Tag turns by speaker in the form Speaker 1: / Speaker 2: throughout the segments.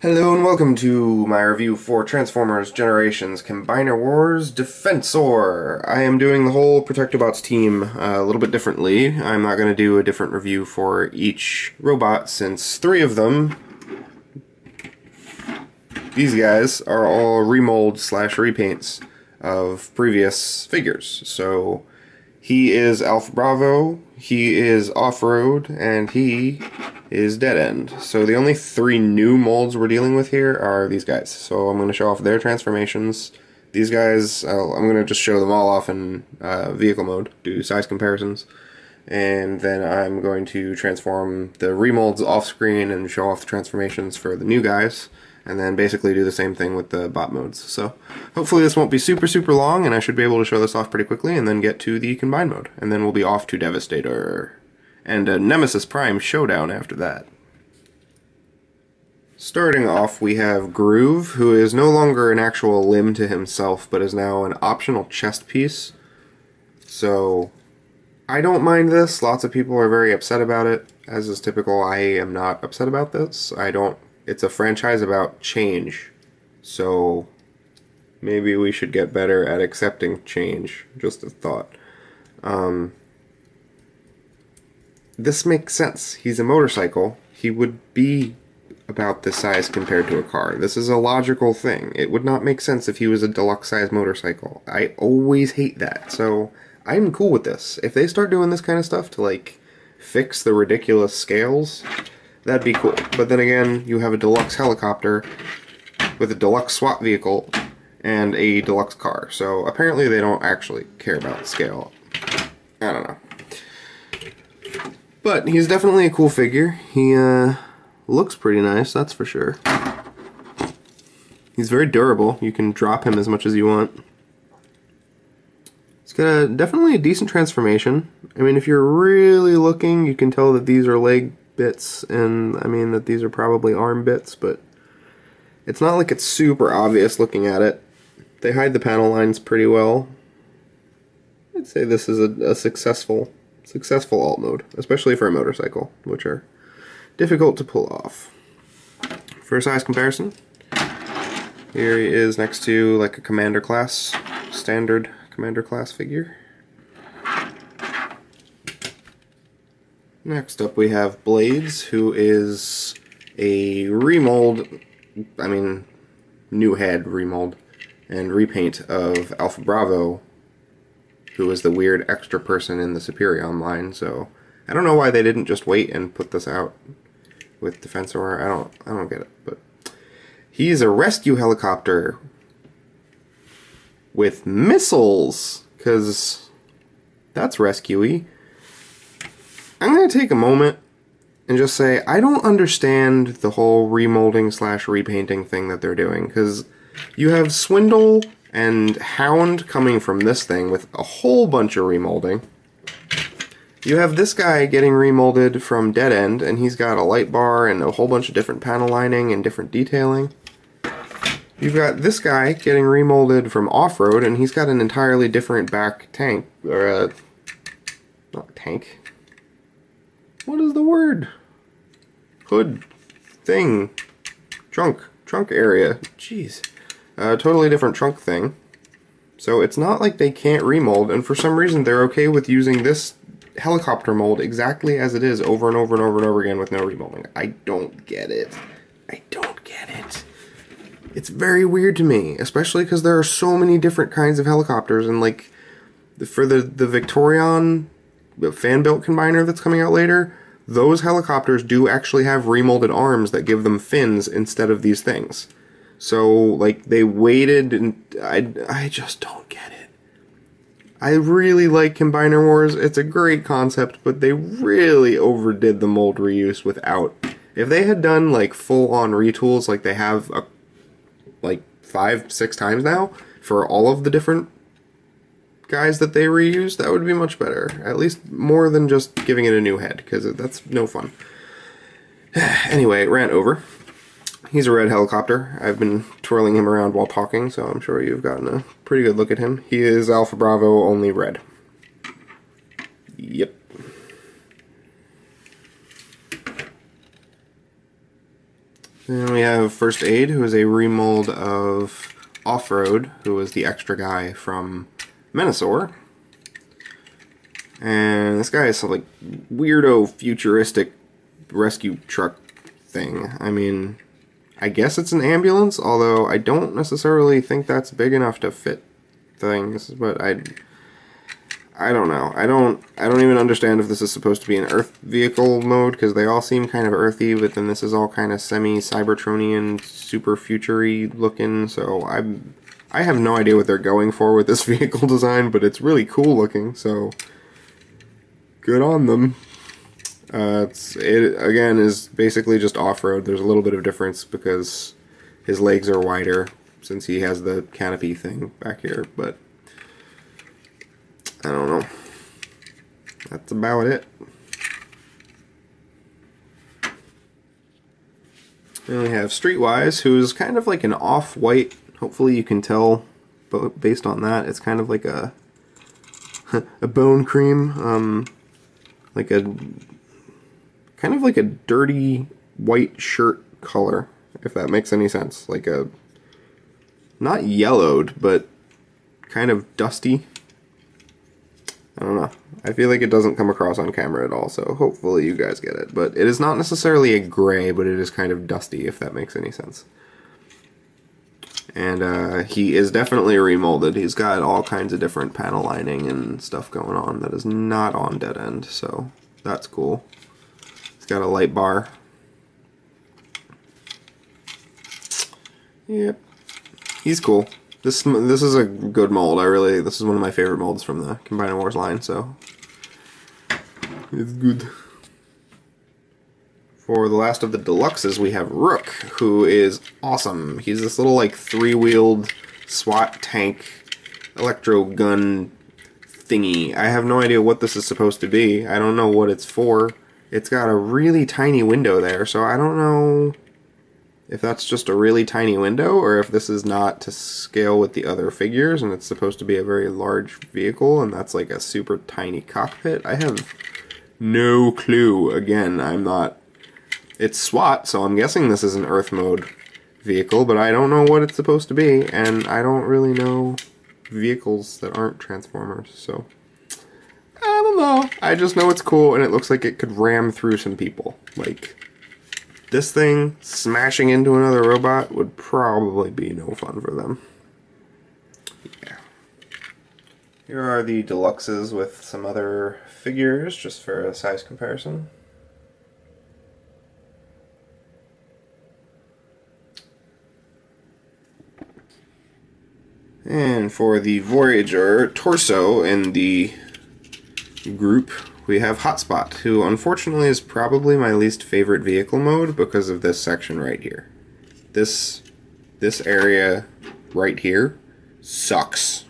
Speaker 1: Hello and welcome to my review for Transformers Generations Combiner Wars Defensor. I am doing the whole Protectobots team a little bit differently. I'm not going to do a different review for each robot since three of them, these guys, are all remolds slash repaints of previous figures. So he is Alpha Bravo, he is Offroad, and he is Dead End. So the only three new molds we're dealing with here are these guys. So I'm going to show off their transformations. These guys, I'm going to just show them all off in vehicle mode, do size comparisons. And then I'm going to transform the remolds off screen and show off the transformations for the new guys. And then basically do the same thing with the bot modes. So hopefully this won't be super long, and I should be able to show this off pretty quickly and then get to the combine mode. And then we'll be off to Devastator and a Nemesis Prime showdown after that. Starting off, we have Groove, who is no longer an actual limb to himself, but is now an optional chest piece. So I don't mind this. Lots of people are very upset about it. As is typical, I am not upset about this. It's a franchise about change, so maybe we should get better at accepting change. Just a thought. This makes sense. He's a motorcycle. He would be about this size compared to a car. This is a logical thing. It would not make sense if he was a deluxe size motorcycle. I always hate that, so I'm cool with this. If they start doing this kind of stuff to, like, fix the ridiculous scales, that'd be cool. But then again, you have a deluxe helicopter with a deluxe SWAT vehicle and a deluxe car. So apparently they don't actually care about the scale. I don't know. But he's definitely a cool figure. He looks pretty nice, that's for sure. He's very durable. You can drop him as much as you want. He's got definitely a decent transformation. I mean, if you're really looking, you can tell that these are leg bits, and I mean that these are probably arm bits, but it's not like it's super obvious looking at it. They hide the panel lines pretty well. I'd say this is a successful alt mode, especially for a motorcycle, which are difficult to pull off. For a size comparison, here he is next to like a commander class, standard commander class figure. Next up we have Blades, who is a remold, new head remold and repaint of Alpha Bravo, who is the weird extra person in the Superion line. So I don't know why they didn't just wait and put this out with Defensor. I don't get it, but he's a rescue helicopter with missiles, because that's rescue-y. I'm going to take a moment and just say I don't understand the whole remolding slash repainting thing that they're doing, because you have Swindle and Hound coming from this thing with a whole bunch of remolding. You have this guy getting remolded from Dead End, and he's got a light bar and a whole bunch of different panel lining and different detailing. You've got this guy getting remolded from Offroad, and he's got an entirely different back tank, or not tank. What is the word? Hood thing. Trunk area. Jeez. Totally different trunk thing. So it's not like they can't remold, and for some reason they're okay with using this helicopter mold exactly as it is over and over and over and over again with no remolding. I don't get it. I don't get it. It's very weird to me, especially because there are so many different kinds of helicopters, and like for the Victorion fan-built combiner that's coming out later, those helicopters do actually have remolded arms that give them fins instead of these things. So, like, they waited, and I just don't get it. I really like Combiner Wars. It's a great concept, but they really overdid the mold reuse without. If they had done, like, full-on retools like they have, like, 5-6 times now, for all of the different guys that they reuse, that would be much better. At least more than just giving it a new head, because that's no fun. Anyway, rant over. He's a red helicopter. I've been twirling him around while talking, so I'm sure you've gotten a pretty good look at him. He is Alpha Bravo, only red. Yep. Then we have First Aid, who is a remold of Offroad, who was the extra guy from Menasor. And this guy is some like weirdo futuristic rescue truck thing. I mean, I guess it's an ambulance, although I don't necessarily think that's big enough to fit things, but I don't know. I don't even understand if this is supposed to be an Earth vehicle mode, because they all seem kind of earthy, but then this is all kind of semi-Cybertronian, super future-y looking, so I have no idea what they're going for with this vehicle design, but it's really cool looking, so good on them. It again is basically just off-road. There's a little bit of difference because his legs are wider since he has the canopy thing back here, but I don't know. That's about it. Then we have Streetwise, who's kind of like an off-white. Hopefully you can tell, but based on that, it's kind of like a a bone cream, like a kind of like a dirty white shirt color, if that makes any sense. Like a not yellowed, but kind of dusty. I don't know. I feel like it doesn't come across on camera at all, so hopefully you guys get it. But it is not necessarily a gray, but it is kind of dusty, if that makes any sense. And he is definitely remolded. He's got all kinds of different panel lining and stuff going on that is not on Dead End, so that's cool. He's got a light bar. Yep. He's cool. This is a good mold. This is one of my favorite molds from the Combiner Wars line, so it's good. For the last of the deluxes, we have Rook, who is awesome. He's this little like three-wheeled SWAT tank electro gun thingy. I have no idea what this is supposed to be. I don't know what it's for. It's got a really tiny window there, so I don't know if that's just a really tiny window, or if this is not to scale with the other figures, and it's supposed to be a very large vehicle, and that's like a super tiny cockpit. I have no clue. Again, I'm not... It's SWAT, so I'm guessing this is an Earth mode vehicle, but I don't know what it's supposed to be, and I don't really know vehicles that aren't Transformers, so... I don't know. I just know it's cool, and it looks like it could ram through some people. Like... This thing smashing into another robot would probably be no fun for them. Yeah. Here are the deluxes with some other figures, just for a size comparison. And for the Voyager torso in the group, we have Hotspot, who unfortunately is probably my least favorite vehicle mode because of this section right here. This area right here sucks.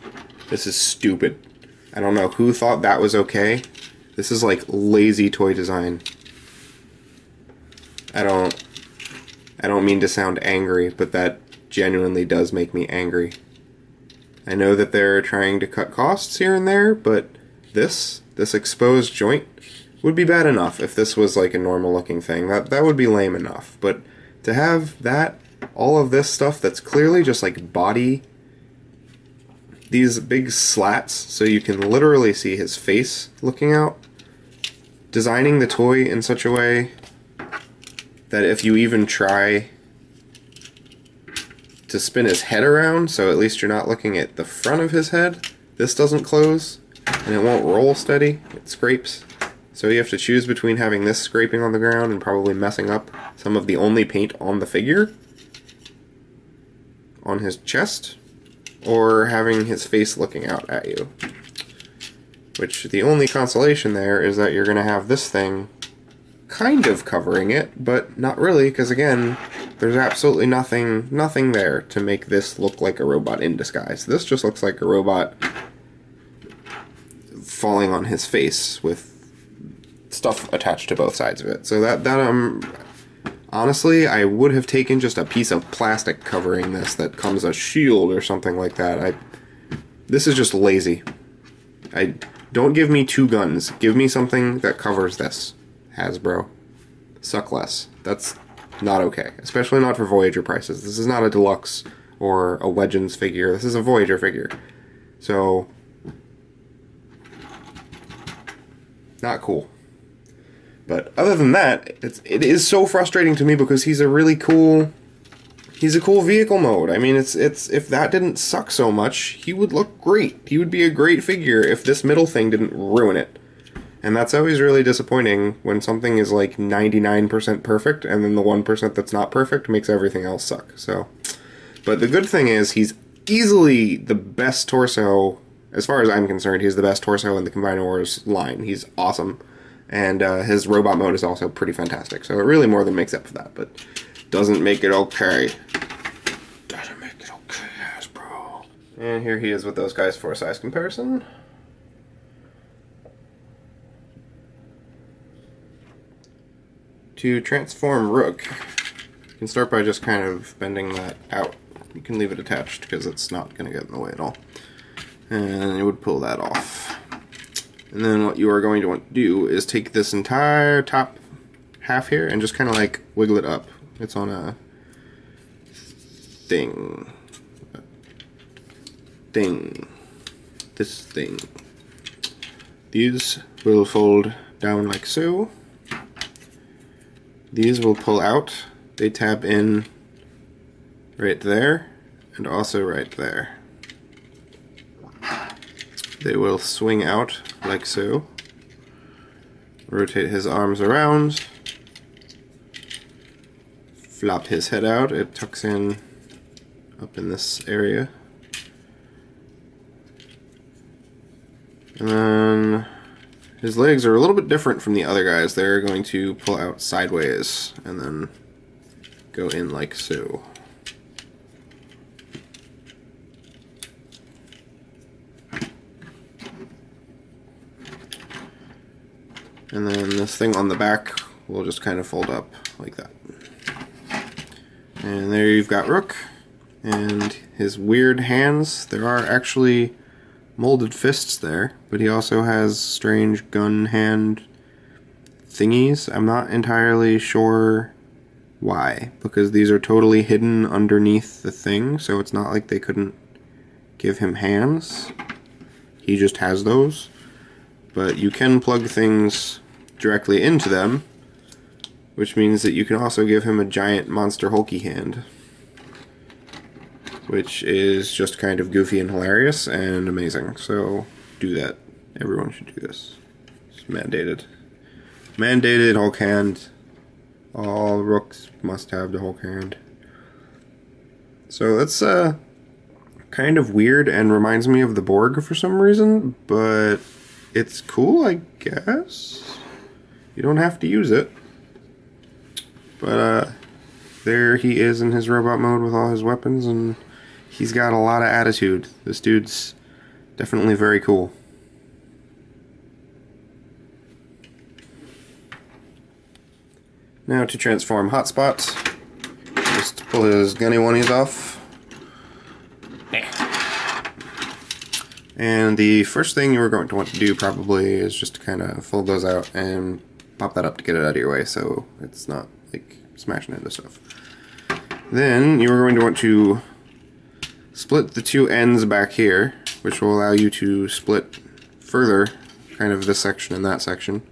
Speaker 1: This is stupid. I don't know who thought that was okay. This is like lazy toy design. I don't mean to sound angry, but that genuinely does make me angry. I know that they're trying to cut costs here and there, but this exposed joint would be bad enough if this was like a normal looking thing. That would be lame enough. But to have that, all of this stuff that's clearly just like body, these big slats so you can literally see his face looking out, designing the toy in such a way that if you even try to spin his head around, so at least you're not looking at the front of his head, this doesn't close. And it won't roll steady, it scrapes. So you have to choose between having this scraping on the ground and probably messing up some of the only paint on the figure, on his chest, or having his face looking out at you. Which, the only consolation there is that you're going to have this thing kind of covering it, but not really, because again, there's absolutely nothing there to make this look like a robot in disguise. This just looks like a robot falling on his face with stuff attached to both sides of it. So honestly, I would have taken just a piece of plastic covering this that comes a shield or something like that. This is just lazy. Don't give me two guns. Give me something that covers this. Hasbro. Suck less. That's not okay. Especially not for Voyager prices. This is not a deluxe or a Legends figure. This is a Voyager figure. So, not cool. But other than that, it is so frustrating to me because he's a really cool... He's a cool vehicle mode. I mean, it's if that didn't suck so much, he would look great. He would be a great figure if this middle thing didn't ruin it. And that's always really disappointing when something is like 99% perfect and then the 1% that's not perfect makes everything else suck. So, but the good thing is he's easily the best torso, as far as I'm concerned, he's the best torso in the Combiner Wars line. He's awesome. And his robot mode is also pretty fantastic. So it really more than makes up for that, but doesn't make it okay. Doesn't make it okay, Hasbro. And here he is with those guys for a size comparison. To transform Rook, you can start by just kind of bending that out. You can leave it attached because it's not going to get in the way at all. And you would pull that off. And then what you are going to want to do is take this entire top half here and just kind of like wiggle it up. It's on a thing. This thing. These will fold down like so. These will pull out. They tab in right there and also right there. They will swing out like so. Rotate his arms around. Flop his head out. It tucks in up in this area. And then his legs are a little bit different from the other guys. They're going to pull out sideways and then go in like so. And then this thing on the back will just kind of fold up like that. And there you've got Rook. And his weird hands. There are actually molded fists there, but he also has strange gun hand thingies. I'm not entirely sure why, because these are totally hidden underneath the thing, so it's not like they couldn't give him hands. He just has those. But you can plug things directly into them, which means that you can also give him a giant monster hulky hand, which is just kind of goofy and hilarious and amazing. So do that. Everyone should do this. It's mandated. Mandated Hulk hand. All Rooks must have the Hulk hand. So that's kind of weird and reminds me of the Borg for some reason, but it's cool, I guess. You don't have to use it. But there he is in his robot mode with all his weapons, and he's got a lot of attitude. This dude's definitely very cool. Now to transform Hotspot, just pull his gunny oneies off. And the first thing you are going to want to do probably is just to kind of fold those out and pop that up to get it out of your way so it's not like smashing into stuff. Then you are going to want to split the two ends back here, which will allow you to split further, kind of this section and that section,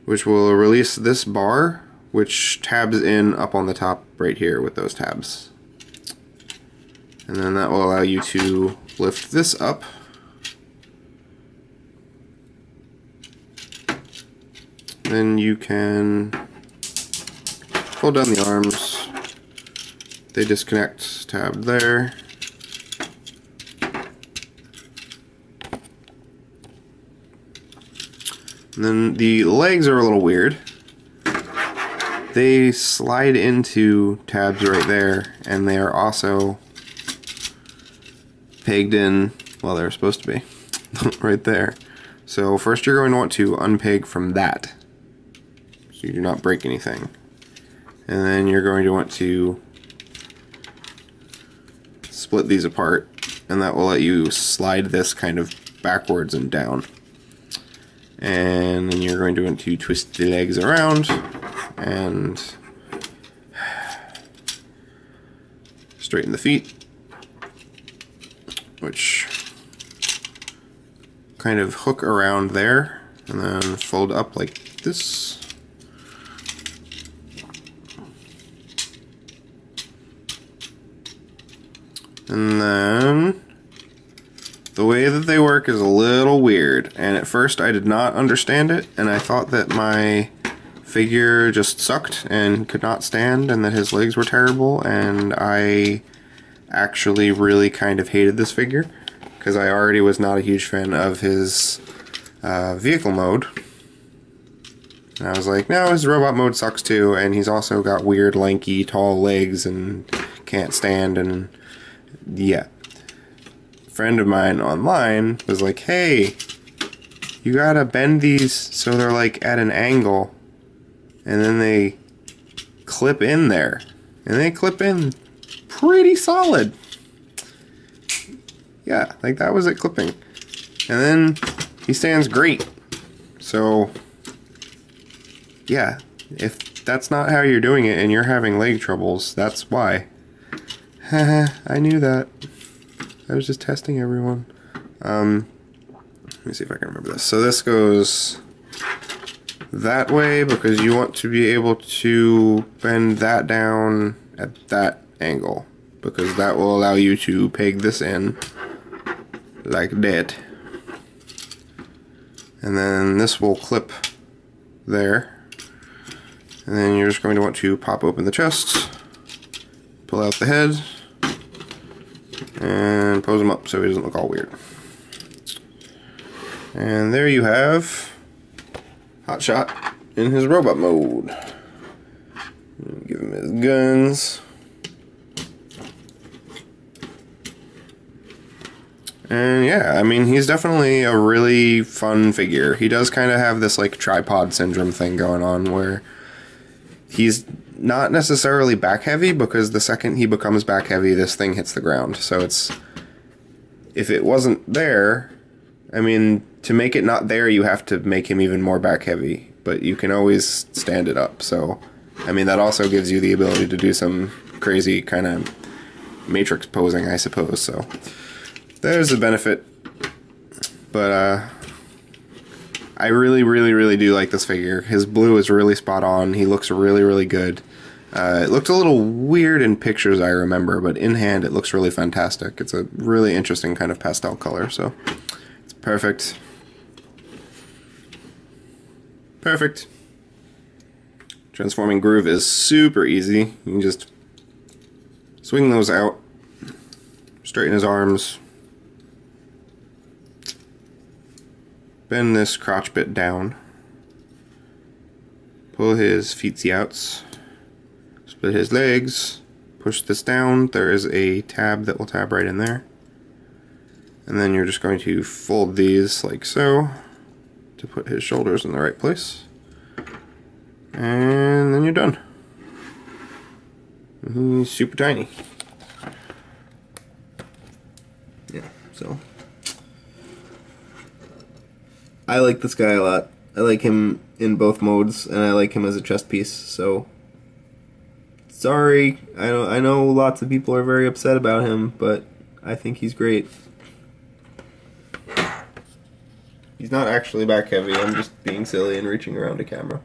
Speaker 1: which will release this bar, which tabs in up on the top right here with those tabs. And then that will allow you to lift this up. Then you can fold down the arms. They disconnect, tab there. And then the legs are a little weird. They slide into tabs right there, and they are also pegged in, well, they're supposed to be, right there. So first you're going to want to unpeg from that, so you do not break anything. And then you're going to want to split these apart, and that will let you slide this kind of backwards and down. And then you're going to want to twist the legs around and straighten the feet, which kind of hook around there and then fold up like this. And then the way that they work is a little weird, and at first I did not understand it, and I thought that my figure just sucked and could not stand and that his legs were terrible, and I actually really kind of hated this figure because I already was not a huge fan of his vehicle mode. And I was like, no, his robot mode sucks too, and he's also got weird lanky tall legs and can't stand, and yeah. A friend of mine online was like, hey, you gotta bend these so they're like at an angle, and then they clip in there, and they clip in pretty solid. Yeah, like that was it clipping. And then he stands great. So yeah, if that's not how you're doing it and you're having leg troubles, that's why. I knew that. I was just testing everyone. Let me see if I can remember this. So this goes that way because you want to be able to bend that down at that angle, because that will allow you to peg this in like that. And then this will clip there. And then you're just going to want to pop open the chest, pull out the head, and pose him up so he doesn't look all weird. And there you have Hotshot in his robot mode. Give him his guns. And yeah, I mean, he's definitely a really fun figure. He does kind of have this like tripod syndrome thing going on where he's not necessarily back heavy, because the second he becomes back heavy, this thing hits the ground. So it's, if it wasn't there, I mean, to make it not there, you have to make him even more back heavy, but you can always stand it up. So, I mean, that also gives you the ability to do some crazy kind of matrix posing, I suppose. So there's a benefit, but I really do like this figure. His blue is really spot on. He looks really good. It looked a little weird in pictures, I remember, but in hand it looks really fantastic. It's a really interesting kind of pastel color, so it's perfect. Perfect. Transforming groove is super easy. You can just swing those out, straighten his arms, bend this crotch bit down, pull his feetsies outs, split his legs, push this down. There is a tab that will tab right in there. And then you're just going to fold these like so to put his shoulders in the right place. And then you're done. He's super tiny. Yeah, so I like this guy a lot. I like him in both modes, and I like him as a chest piece, so sorry, I know lots of people are very upset about him, but I think he's great. He's not actually back heavy, I'm just being silly and reaching around a camera.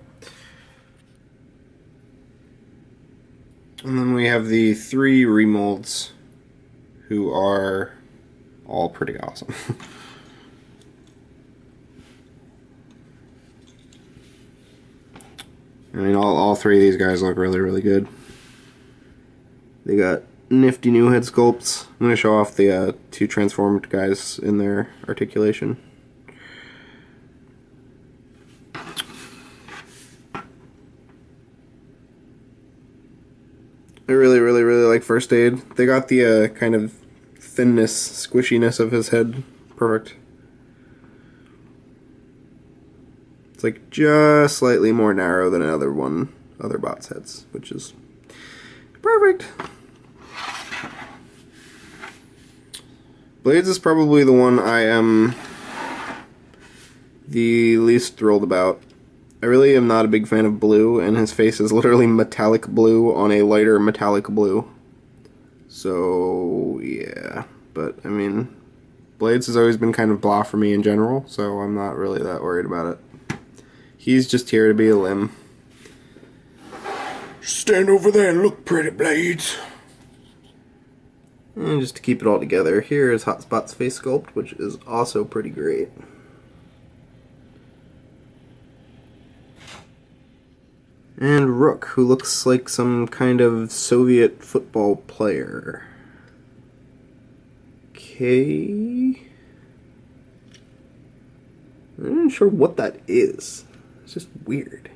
Speaker 1: And then we have the 3 remolds, who are all pretty awesome. I mean, all 3 of these guys look really good. They got nifty new head sculpts. I'm going to show off the 2 transformed guys in their articulation. I really like First Aid. They got the kind of thinness, squishiness of his head perfect. It's like just slightly more narrow than other bot's heads, which is perfect. Blades is probably the one I am the least thrilled about. I really am not a big fan of blue, and his face is literally metallic blue on a lighter metallic blue. So yeah, but I mean, Blades has always been kind of blah for me in general, so I'm not really that worried about it. He's just here to be a limb. Stand over there and look pretty, Blades. And just to keep it all together, here is Hotspot's face sculpt, which is also pretty great. And Rook, who looks like some kind of Soviet football player. Okay. I'm not sure what that is. It's just weird.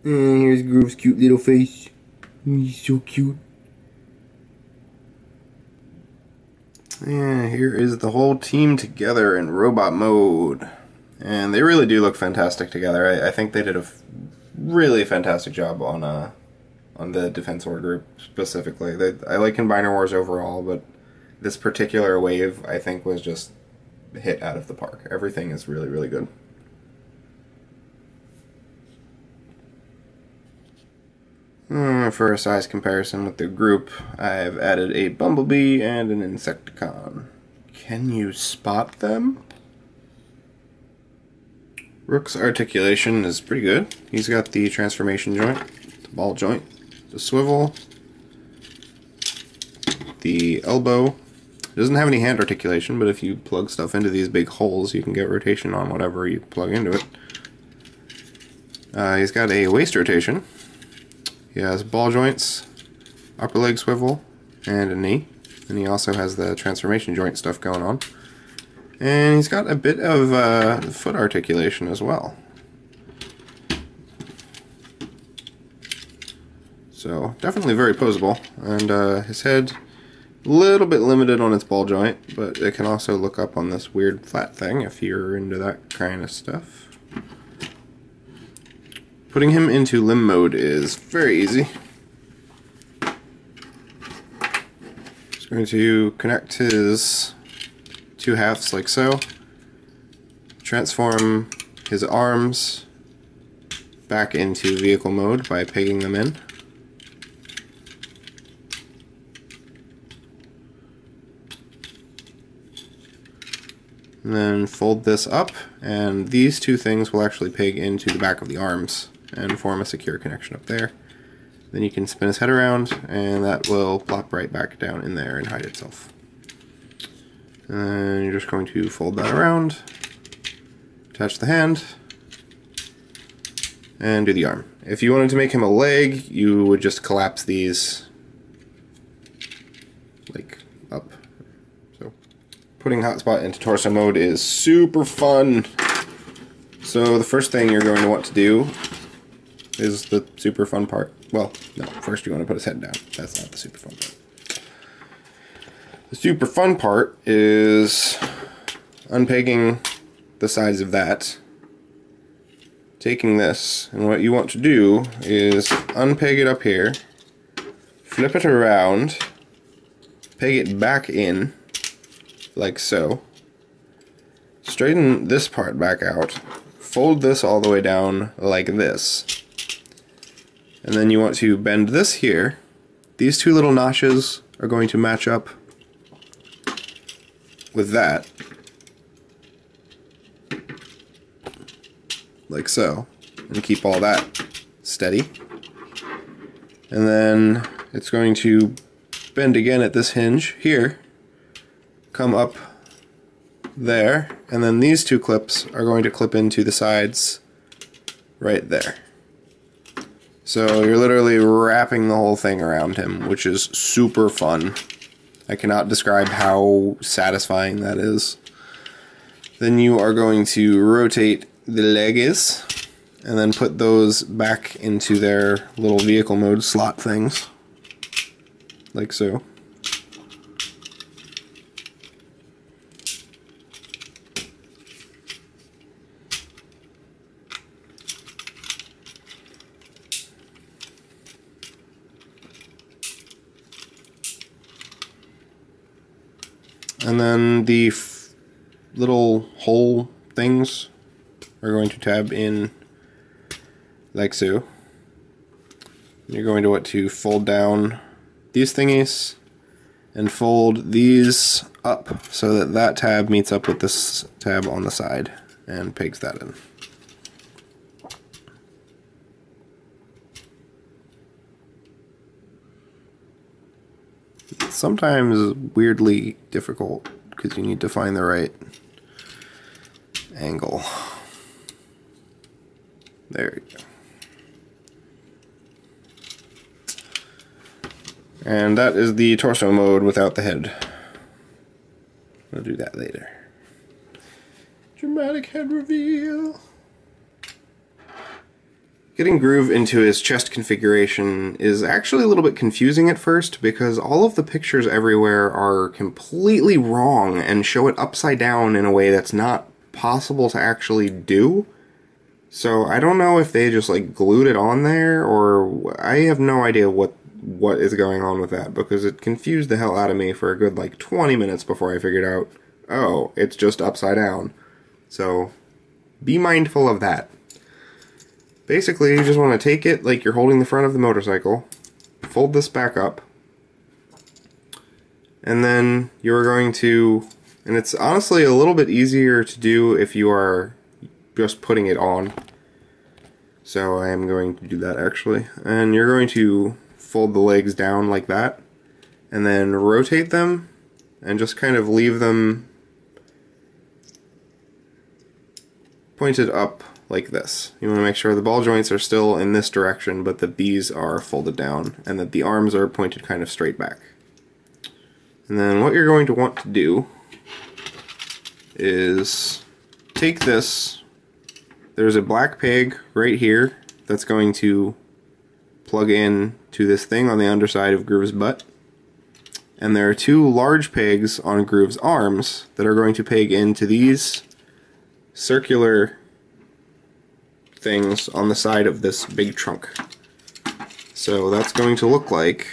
Speaker 1: And here's Groove's cute little face. He's so cute. And here is the whole team together in robot mode. And they really do look fantastic together. I think they did a really fantastic job on the Defensor group specifically. I like Combiner Wars overall, but this particular wave I think was just hit out of the park. Everything is really, really good. For a size comparison with the group, I've added a Bumblebee and an Insecticon. Can you spot them? Rook's articulation is pretty good. He's got the transformation joint, the ball joint, the swivel, the elbow. It doesn't have any hand articulation, but if you plug stuff into these big holes, you can get rotation on whatever you plug into it. He's got a waist rotation. He has ball joints, upper leg swivel, and a knee. And he also has the transformation joint stuff going on. And he's got a bit of foot articulation as well. So definitely very posable. And his head, a little bit limited on its ball joint, but it can also look up on this weird flat thing if you're into that kind of stuff. Putting him into limb mode is very easy. Just going to connect his two halves like so. Transform his arms back into vehicle mode by pegging them in. And then fold this up, and these two things will actually peg into the back of the arms and form a secure connection up there. Then you can spin his head around, and that will plop right back down in there and hide itself. And you're just going to fold that around, attach the hand, and do the arm. If you wanted to make him a leg, you would just collapse these like up. So putting Hotspot into torso mode is super fun. So the first thing you're going to want to do is the super fun part. Well, no, first you want to put his head down. That's not the super fun part. The super fun part is unpegging the sides of that, taking this, and what you want to do is unpeg it up here, flip it around, peg it back in, like so, straighten this part back out, fold this all the way down like this, and then you want to bend this here. These two little notches are going to match up with that, like so, and keep all that steady. And then it's going to bend again at this hinge here, come up there, and then these two clips are going to clip into the sides right there. So you're literally wrapping the whole thing around him, which is super fun. I cannot describe how satisfying that is. Then you are going to rotate the legs and then put those back into their little vehicle mode slot things, like so. And then the little hole things are going to tab in like so. You're going to want to fold down these thingies and fold these up so that that tab meets up with this tab on the side and pegs that in. It's sometimes weirdly difficult because you need to find the right angle. There you go. And that is the torso mode without the head. We'll do that later. Dramatic head reveal. Getting Groove into his chest configuration is actually a little bit confusing at first because all of the pictures everywhere are completely wrong and show it upside down in a way that's not possible to actually do. So I don't know if they just like glued it on there, or I have no idea what is going on with that, because it confused the hell out of me for a good like 20 minutes before I figured out, oh, it's just upside down. So be mindful of that. Basically, you just want to take it like you're holding the front of the motorcycle, fold this back up, and then you're going to, and it's honestly a little bit easier to do if you are just putting it on. So I am going to do that actually. And you're going to fold the legs down like that, and then rotate them, and just kind of leave them pointed up like this. You want to make sure the ball joints are still in this direction, but that these are folded down, and that the arms are pointed kind of straight back. And then what you're going to want to do is take this, there's a black peg right here that's going to plug in to this thing on the underside of Groove's butt. And there are two large pegs on Groove's arms that are going to peg into these circular things on the side of this big trunk. So that's going to look like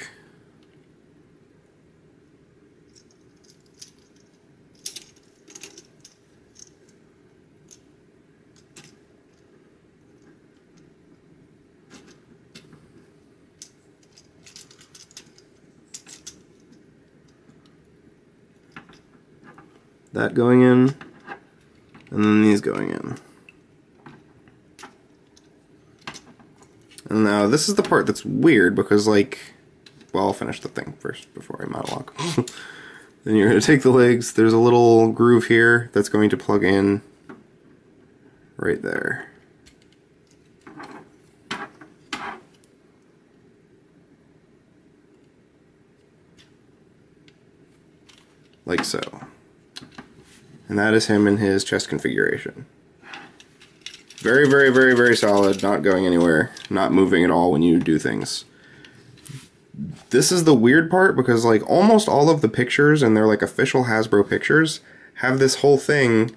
Speaker 1: that going in, and then these going in. And now this is the part that's weird because, like, well, I'll finish the thing first before I monologue. Then you're going to take the legs, there's a little groove here that's going to plug in right there. Like so. And that is him in his chest configuration. Very, very, very, very solid, not going anywhere, not moving at all when you do things. This is the weird part because like almost all of the pictures, and they're like official Hasbro pictures, have this whole thing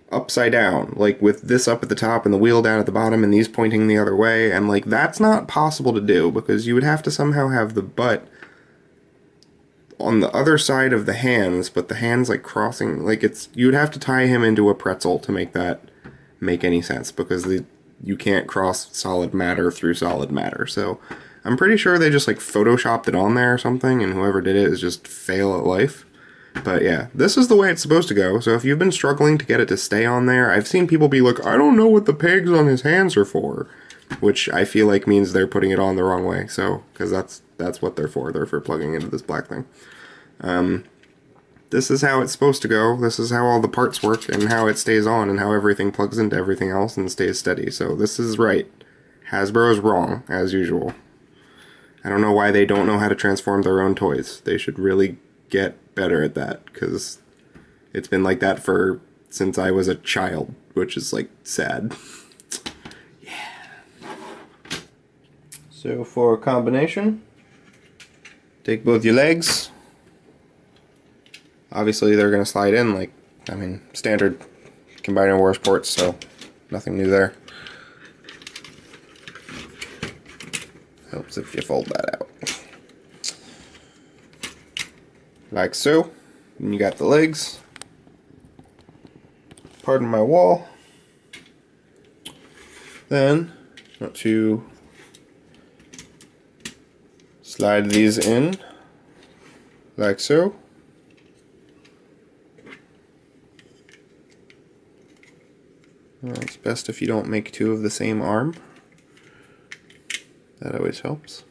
Speaker 1: upside down, like with this up at the top and the wheel down at the bottom and these pointing the other way, and like that's not possible to do because you would have to somehow have the butt on the other side of the hands, but the hands like crossing, like it's, you would have to tie him into a pretzel to make that make any sense, because you can't cross solid matter through solid matter. So I'm pretty sure they just like photoshopped it on there or something, and whoever did it is just fail at life. But yeah, this is the way it's supposed to go. So if you've been struggling to get it to stay on there, I've seen people be like, I don't know what the pegs on his hands are for, which I feel like means they're putting it on the wrong way. So, because that's what they're for. They're for plugging into this black thing. This is how it's supposed to go. This is how all the parts work and how it stays on and how everything plugs into everything else and stays steady. So this is right. Hasbro is wrong, as usual. I don't know why they don't know how to transform their own toys. They should really get better at that, because it's been like that since I was a child, which is like sad. Yeah. So for a combination, take both your legs. Obviously they're going to slide in like, I mean, standard Combiner Wars ports, so nothing new there. Helps if you fold that out. Like so. And you got the legs. Pardon my wall. Then, want to Slide these in, like so. It's best if you don't make two of the same arm. That always helps.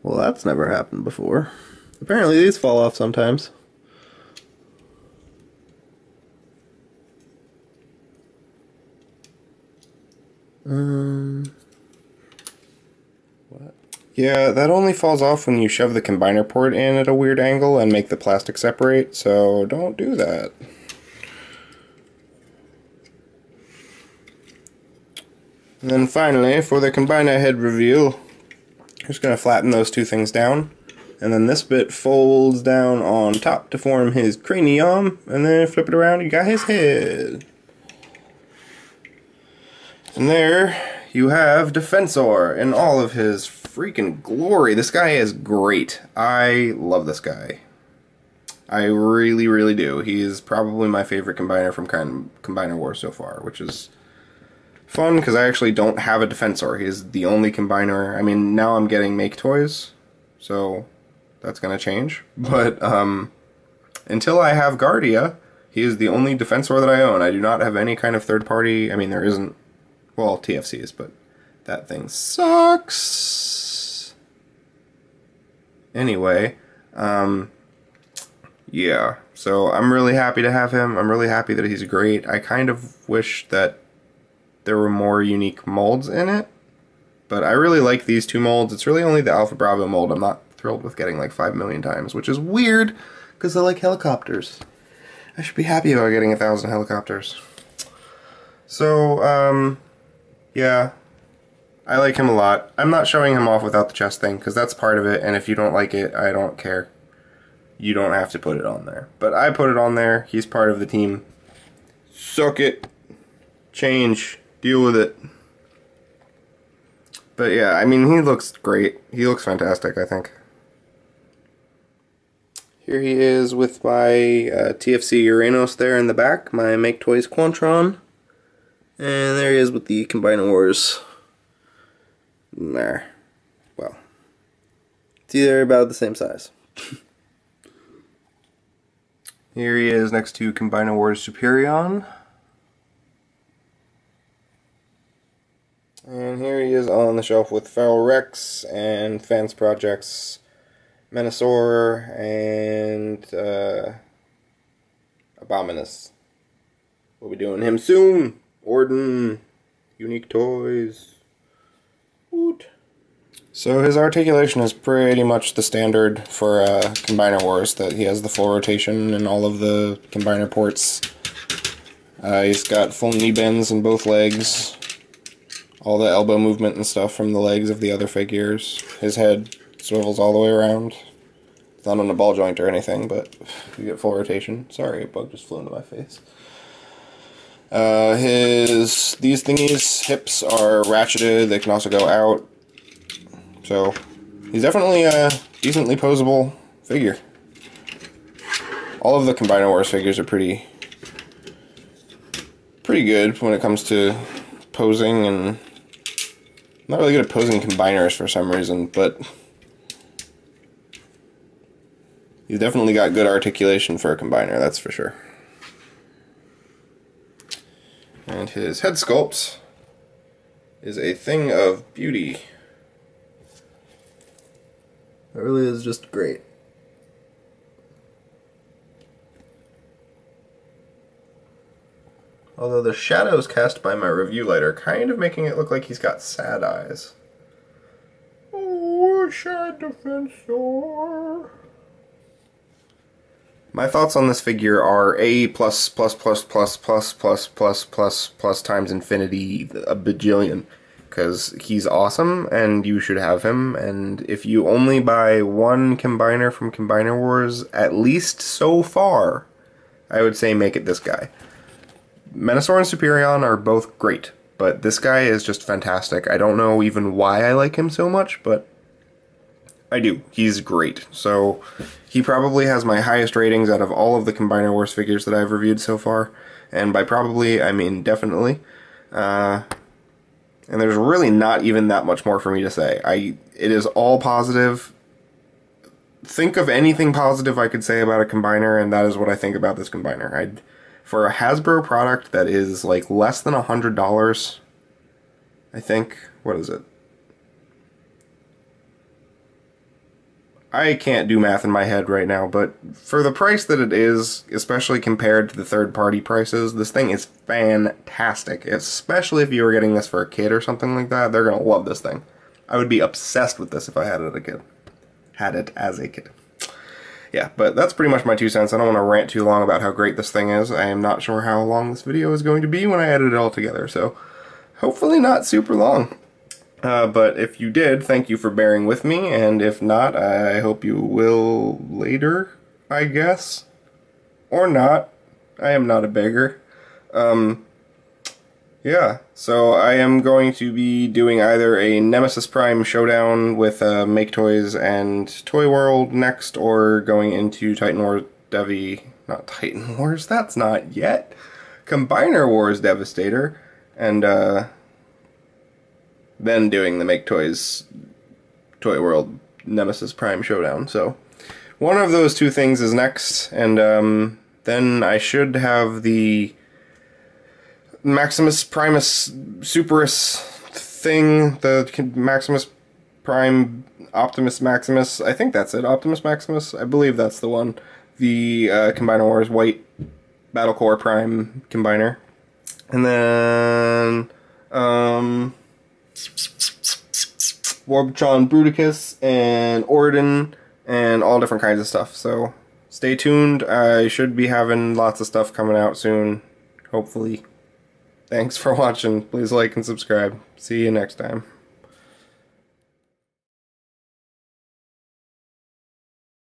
Speaker 1: Well, that's never happened before. Apparently these fall off sometimes. What? Yeah, that only falls off when you shove the combiner port in at a weird angle and make the plastic separate, so don't do that. And then finally, for the combiner head reveal, I'm just going to flatten those two things down, and then this bit folds down on top to form his cranium, and then flip it around, you got his head. And there you have Defensor in all of his freaking glory. This guy is great. I love this guy. I really, really do. He is probably my favorite combiner from Combiner Wars so far, which is fun because I actually don't have a Defensor. He's the only combiner. I mean, now I'm getting make toys, so that's going to change. But until I have Guardia, he is the only Defensor that I own. I do not have any kind of third party. I mean, there isn't, well, TFCs, but that thing sucks. Anyway, yeah, so I'm really happy to have him. I'm really happy that he's great. I kind of wish that there were more unique molds in it, but I really like these two molds. It's really only the Alpha Bravo mold I'm not thrilled with getting like 5 million times, which is weird because I like helicopters. I should be happy about getting 1,000 helicopters. So, yeah, I like him a lot. I'm not showing him off without the chest thing because that's part of it, and if you don't like it, I don't care. You don't have to put it on there. But I put it on there. He's part of the team. Suck it. Change. Deal with it. But yeah, I mean, he looks great. He looks fantastic, I think. Here he is with my TFC Uranos there in the back, my Make Toys Quantron. And there he is with the Combiner Wars. There. Well, see, they're about the same size. Here he is next to Combiner Wars Superion. And here he is on the shelf with Feral Rex and Fans Projects, Menasor, and Abominus. We'll be doing him soon. Orden, Unique Toys. Woot. So his articulation is pretty much the standard for Combiner Wars, that he has the full rotation and all of the combiner ports. He's got full knee bends in both legs. All the elbow movement and stuff from the legs of the other figures. His head swivels all the way around. It's not on a ball joint or anything, but you get full rotation. Sorry, a bug just flew into my face. These thingies, hips, are ratcheted. They can also go out. So, he's definitely a decently posable figure. All of the Combiner Wars figures are pretty good when it comes to posing, and I'm not really good at posing combiners for some reason, but he's definitely got good articulation for a combiner, that's for sure. And his head sculpt is a thing of beauty. It really is just great. Although the shadows cast by my review light are kind of making it look like he's got sad eyes. Oh, sad Defensor. My thoughts on this figure are A plus plus plus plus plus plus plus plus plus times infinity a bajillion. Because he's awesome, and you should have him, and if you only buy one combiner from Combiner Wars, at least so far, I would say make it this guy. Menasor and Superion are both great, but this guy is just fantastic. I don't know even why I like him so much, but I do. He's great. So he probably has my highest ratings out of all of the Combiner Wars figures that I've reviewed so far. And by probably, I mean definitely. And there's really not even that much more for me to say. It is all positive. Think of anything positive I could say about a Combiner, and that is what I think about this Combiner. For a Hasbro product that is like less than $100, I think, what is it? I can't do math in my head right now, but for the price that it is, especially compared to the third-party prices, this thing is fantastic. Especially if you were getting this for a kid or something like that, they're going to love this thing. I would be obsessed with this if I had it as a kid. Yeah, but that's pretty much my 2 cents. I don't want to rant too long about how great this thing is. I am not sure how long this video is going to be when I edit it all together, so hopefully not super long. But if you did, thank you for bearing with me, and if not, I hope you will later, I guess. Or not. I am not a beggar. Yeah, so I am going to be doing either a Nemesis Prime showdown with Make Toys and Toy World next, or going into Titan Wars not Titan Wars, that's not yet. Combiner Wars Devastator, and then doing the Make Toys Toy World Nemesis Prime showdown. So one of those 2 things is next, and then I should have the Maximus Primus Superus thing, the Maximus Prime Optimus Maximus. I think that's it, Optimus Maximus. I believe that's the one. The Combiner Wars White Battlecore Prime Combiner. And then Warbitron Bruticus and Orden and all different kinds of stuff. So stay tuned. I should be having lots of stuff coming out soon, hopefully. Thanks for watching. Please like and subscribe. See you next time.